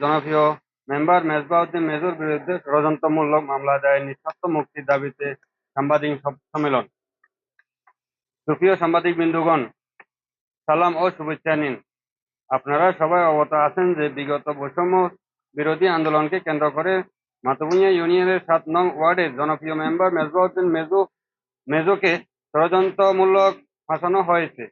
জনপ্রিয় মেম্বার মেজবাউদ্দিন মেজোর বিরুদ্ধে ষড়যন্ত্রমূলক মামলা দায়ের নিঃশর্ত মুক্তির দাবিতে সাংবাদিক সম্মেলন। সুপ্রিয় সাংবাদিক বিন্দুগণ, সালাম ও শুভেচ্ছা নিন। আপনারা সবাই অবগত আছেন যে বিগত বৈষম্য বিরোধী আন্দোলনকে কেন্দ্র করে মাতবুনিয়া ইউনিয়নের ৭ নং ওয়ার্ডের জনপ্রিয় মেম্বার মেজবাউদ্দিন মেজোকে ষড়যন্ত্রমূলক ফাঁসানো হয়েছে।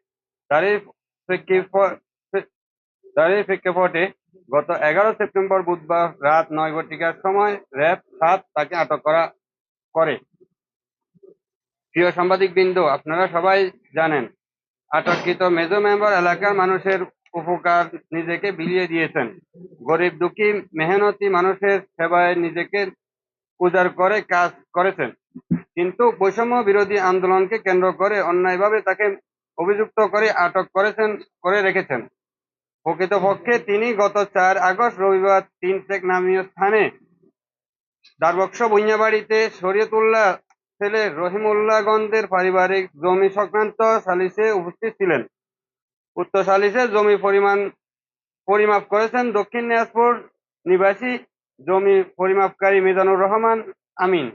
তারই প্রেক্ষাপটে গত ১১ সেপ্টেম্বর বুধবার রাত ৯ ঘটিকার সময় র্যাব ৭ তাকে আটক করে। প্রিয় সাংবাদিকবৃন্দ, আপনারা সবাই জানেন, আটককৃত মেজো মেম্বার এলাকার মানুষের উপকার নিজেকে বিলিয়ে দিয়েছেন। গরিব দুঃখী মেহনতি মানুষের সেবায় নিজেকে উজাড় করে কাজ করেছেন, কিন্তু বৈষম্য বিরোধী আন্দোলনকে কেন্দ্র করে অন্যায়ভাবে তাকে অভিযুক্ত করে আটক করে রেখেছেন। প্রকৃতপক্ষে তিনি গত ৪ আগস্ট রবিবার ৩ টেক নামীয় স্থানে দারবক্স ভূঁইয়াবাড়িতে শরীয়তুল্লাহ ছেলে রহিমউল্লাহগঞ্জের পারিবারিক জমি সংক্রান্ত সালিসে উপস্থিত ছিলেন। উক্ত সালিসে জমি পরিমাপ করেছেন দক্ষিণ দিনাজপুর নিবাসী জমি পরিমাপকারী মিজানুর রহমান আমিন।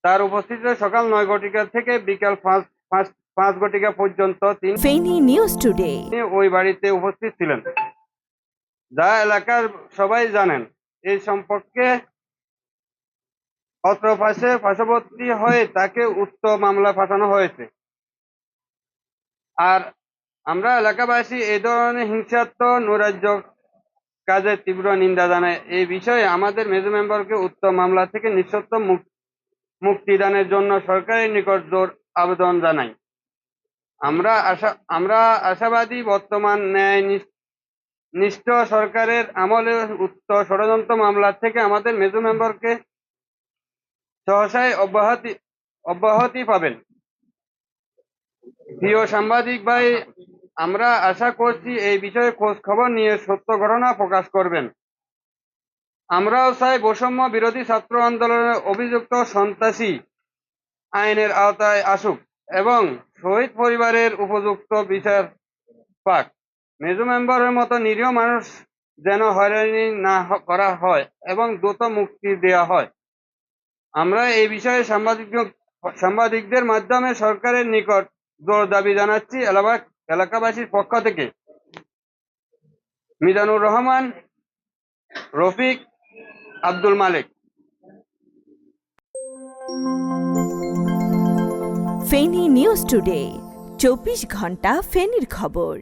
তার উপস্থিতিতে সকাল ৯ ঘটিকা থেকে বিকাল ৫ ঘটিকা পর্যন্ত তিনি ফেনী নিউজ টুডে ওই বাড়িতে উপস্থিত ছিলেন, যা এলাকার সবাই জানেন। এই সম্পর্কে অত্র পার্শ্ববর্তী হয়ে তাকে উক্ত মামলা ফাঁসানো হয়েছে। আর আমরা এলাকাবাসী এই ধরনের হিংসাত্মক নৈরাজ্য কাজের তীব্র নিন্দা জানাই। এই বিষয়ে আমাদের মেজো মেম্বারকে উক্ত মামলা থেকে নিঃশর্ত মুক্তিদানের জন্য সরকারের নিকট জোর আবেদন জানাই। আমরা আশাবাদী বর্তমান ন্যায় নিষ্ঠ সরকারের আমলে উক্ত ষড়যন্ত্র মামলা থেকে আমাদের মেজো মেম্বারকে সহসাই অব্যাহতি পাবেন। প্রিয় সাংবাদিক ভাই, আমরা আশা করছি এই বিষয়ে খোঁজ খবর নিয়ে সত্য ঘটনা প্রকাশ করবেন। আমরাও চাই বৈষম্য বিরোধী ছাত্র আন্দোলনের অভিযুক্ত সন্ত্রাসী আইনের আওতায় আসুক এবং শহীদ পরিবারের উপযুক্ত বিচার পাক। মেজো মেম্বারের মতো নিরীহ মানুষ যেন হয়রানি না করা হয় এবং দ্রুত মুক্তি দেওয়া হয়। আমরা এই বিষয়ে সাংবাদিকদের মাধ্যমে সরকারের নিকট জোর দাবি জানাচ্ছি। এলাকাবাসীর পক্ষ থেকে মিজানুর রহমান, রফিক, আব্দুল মালিক। ফেনী নিউজ টুডে, ২৪ ঘন্টা ফেনীর খবর।